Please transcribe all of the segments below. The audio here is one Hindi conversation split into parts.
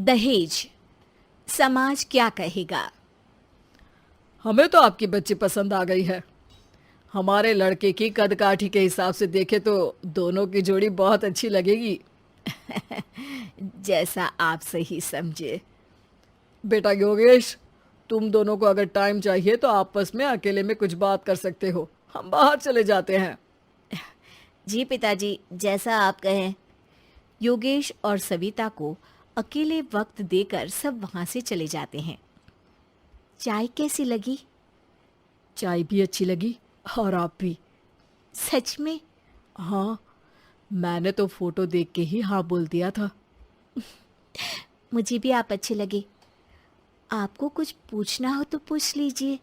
दहेज, समाज क्या कहेगा। हमें तो आपकी बच्ची पसंद आ गई है। हमारे लड़के की कद काठी के हिसाब से देखे तो दोनों की जोड़ी बहुत अच्छी लगेगी। जैसा आप सही समझे। बेटा योगेश, तुम दोनों को अगर टाइम चाहिए तो आपस में अकेले में कुछ बात कर सकते हो। हम बाहर चले जाते हैं। जी पिताजी, जैसा आप कहें। योगेश और सविता को अकेले वक्त देकर सब वहां से चले जाते हैं। चाय कैसी लगी? चाय भी अच्छी लगी और आप भी। सच में? हाँ, मैंने तो फोटो देख के ही हाँ बोल दिया था। मुझे भी आप अच्छे लगे। आपको कुछ पूछना हो तो पूछ लीजिए,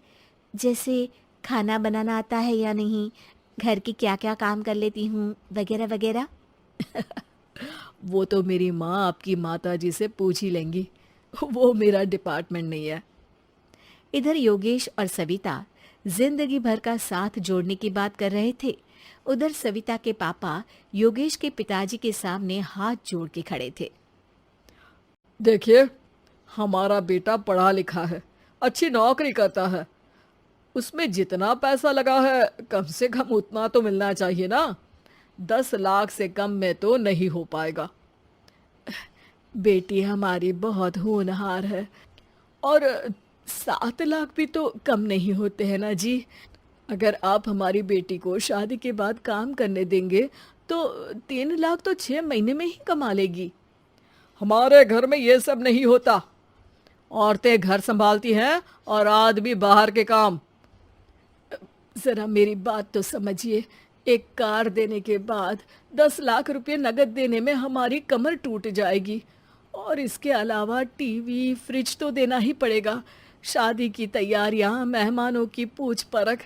जैसे खाना बनाना आता है या नहीं, घर के क्या क्या काम कर लेती हूँ, वगैरह वगैरह। वो तो मेरी माँ आपकी माता जी से पूछ ही लेंगी। वो मेरा डिपार्टमेंट नहीं है। इधर योगेश और सविता जिंदगी भर का साथ जोड़ने की बात कर रहे थे। उधर सविता के पापा योगेश के पिताजी के सामने हाथ जोड़ के खड़े थे। देखिए, हमारा बेटा पढ़ा लिखा है, अच्छी नौकरी करता है। उसमें जितना पैसा लगा है कम से कम उतना तो मिलना चाहिए ना। 10 लाख से कम में तो नहीं हो पाएगा। बेटी हमारी बहुत होनहार है और 7 लाख भी तो कम नहीं होते हैं ना जी। अगर आप हमारी बेटी को शादी के बाद काम करने देंगे तो 3 लाख तो 6 महीने में ही कमा लेगी। हमारे घर में ये सब नहीं होता। औरतें घर संभालती हैं और आदमी बाहर के काम। जरा मेरी बात तो समझिए। एक कार देने के बाद 10 लाख रुपए नगद देने में हमारी कमर टूट जाएगी और इसके अलावा टीवी फ्रिज तो देना ही पड़ेगा। शादी की तैयारियां, मेहमानों की पूछ परख,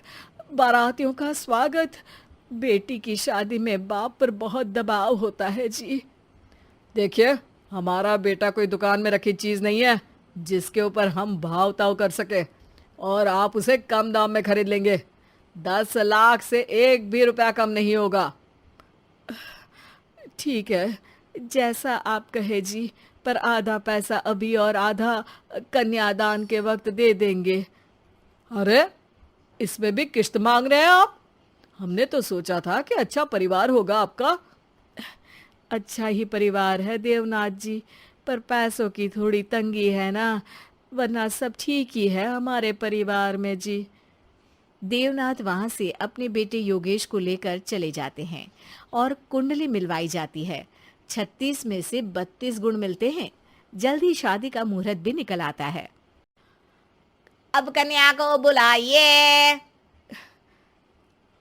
बारातियों का स्वागत। बेटी की शादी में बाप पर बहुत दबाव होता है जी। देखिए, हमारा बेटा कोई दुकान में रखी चीज़ नहीं है जिसके ऊपर हम भाव ताव कर सके और आप उसे कम दाम में खरीद लेंगे। 10 लाख से एक भी रुपया कम नहीं होगा। ठीक है, जैसा आप कहे जी, पर आधा पैसा अभी और आधा कन्यादान के वक्त दे देंगे। अरे, इसमें भी किश्त मांग रहे हैं आप? हमने तो सोचा था कि अच्छा परिवार होगा आपका। अच्छा ही परिवार है देवनाथ जी, पर पैसों की थोड़ी तंगी है ना, वरना सब ठीक ही है हमारे परिवार में जी। देवनाथ वहां से अपने बेटे योगेश को लेकर चले जाते हैं और कुंडली मिलवाई जाती है। 36 में से 32 गुण मिलते हैं। जल्द ही शादी का मुहूर्त भी निकल आता है। अब कन्या को बुलाइए।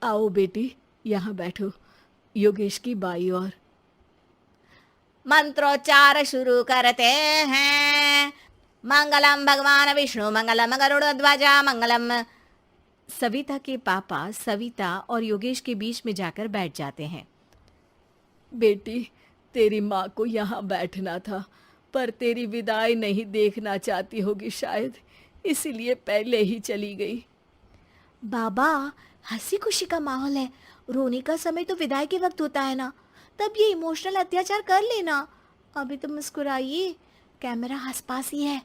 आओ बेटी, यहाँ बैठो, योगेश की बाई और। मंत्रोच्चार शुरू करते हैं। मंगलम भगवान विष्णु मंगलम गरुड़ध्वजा मंगलम। सविता के पापा सविता और योगेश के बीच में जाकर बैठ जाते हैं। बेटी, तेरी माँ को यहाँ बैठना था, पर तेरी विदाई नहीं देखना चाहती होगी शायद, इसीलिए पहले ही चली गई। बाबा, हंसी खुशी का माहौल है, रोने का समय तो विदाई के वक्त होता है ना, तब ये इमोशनल अत्याचार कर लेना। अभी तो मुस्कुराइए, कैमरा आसपास ही है।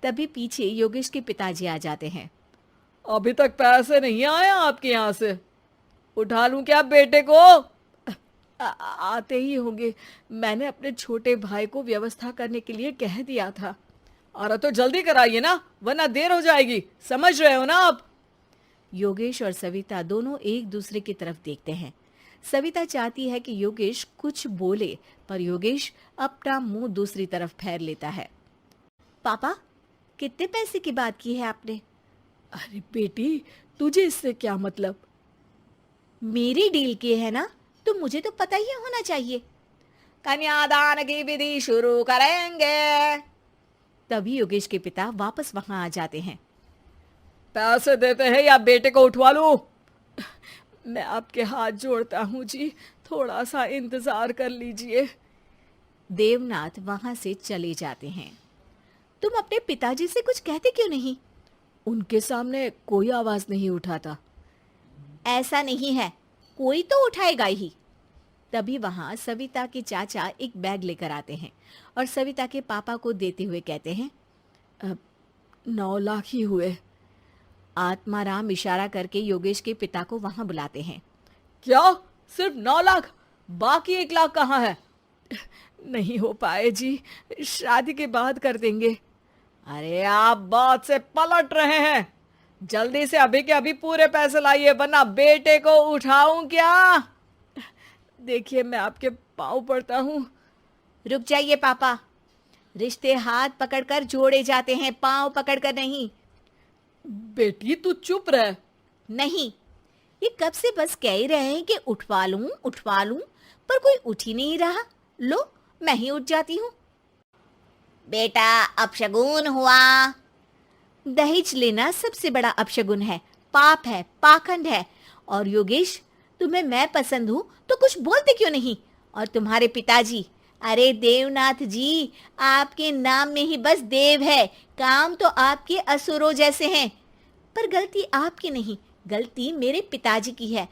तभी पीछे योगेश के पिताजी आ जाते हैं। अभी तक पैसे नहीं आए आपके यहाँ से? उठा लूं क्या बेटे को? आते ही होंगे, मैंने अपने छोटे भाई को व्यवस्था करने के लिए कह दिया था। अरे तो जल्दी कराइए ना, वरना देर हो जाएगी। समझ रहे हो ना आप? योगेश और सविता दोनों एक दूसरे की तरफ देखते हैं। सविता चाहती है कि योगेश कुछ बोले, पर योगेश अपना मुंह दूसरी तरफ फेर लेता है। पापा, कितने पैसे की बात की है आपने? अरे बेटी, तुझे इससे क्या मतलब? मेरी डील की है ना, तो मुझे तो पता ही होना चाहिए। कन्यादान की विधि शुरू करेंगे। तभी योगेश के पिता वापस वहां आ जाते हैं। पैसे देते हैं या बेटे को उठवा लूं? मैं आपके हाथ जोड़ता हूँ जी, थोड़ा सा इंतजार कर लीजिए। देवनाथ वहां से चले जाते हैं। तुम अपने पिताजी से कुछ कहते क्यों नहीं? उनके सामने कोई आवाज नहीं उठाता। ऐसा नहीं है, कोई तो उठाएगा ही। तभी वहां सविता के चाचा एक बैग लेकर आते हैं और सविता के पापा को देते हुए कहते हैं, 9 लाख ही हुए। आत्माराम इशारा करके योगेश के पिता को वहां बुलाते हैं। क्या? सिर्फ 9 लाख? बाकी 1 लाख कहाँ है? नहीं हो पाए जी, शादी के बाद कर देंगे। अरे आप बात से पलट रहे हैं। जल्दी से अभी के अभी पूरे पैसे लाइए, वरना बेटे को उठाऊं क्या? देखिए मैं आपके पाँव पड़ता हूँ। रुक जाइए पापा, रिश्ते हाथ पकड़कर जोड़े जाते हैं, पांव पकड़कर नहीं। बेटी तू चुप रह। नहीं, ये कब से बस कह ही रहे हैं कि उठवा लूं, पर कोई उठ ही नहीं रहा। लो, मैं ही उठ जाती हूँ। बेटा, अपशगुन हुआ। दहेज लेना सबसे बड़ा अपशगुन है, पाप है, पाखंड है। और योगेश, तुम्हें मैं पसंद हूँ तो कुछ बोलते क्यों नहीं? और तुम्हारे पिताजी, अरे देवनाथ जी, आपके नाम में ही बस देव है, काम तो आपके असुरों जैसे हैं। पर गलती आपकी नहीं, गलती मेरे पिताजी की है,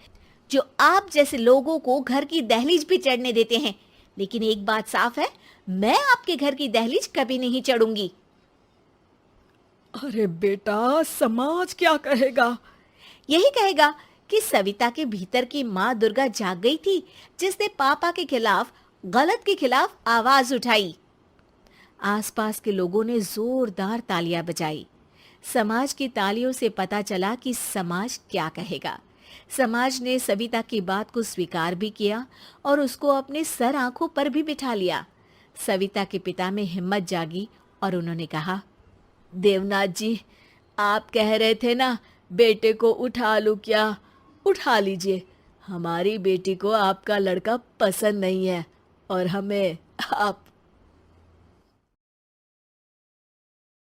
जो आप जैसे लोगों को घर की दहलीज भी चढ़ने देते हैं। लेकिन एक बात साफ है, मैं आपके घर की दहलीज कभी नहीं चढ़ूंगी। अरे बेटा, समाज क्या कहेगा? यही कहेगा कि सविता के भीतर की माँ दुर्गा जाग गई थी, जिसने पापा के खिलाफ, गलत के खिलाफ आवाज उठाई। आसपास के लोगों ने जोरदार तालियां बजाई। समाज की तालियों से पता चला कि समाज क्या कहेगा। समाज ने सविता की बात को स्वीकार भी किया और उसको अपने सर आंखों पर भी बिठा लिया। सविता के पिता में हिम्मत जागी और उन्होंने कहा, देवनाथ जी, आप कह रहे थे ना बेटे को उठा लूं क्या? उठा लीजिए। हमारी बेटी को आपका लड़का पसंद नहीं है और हमें आप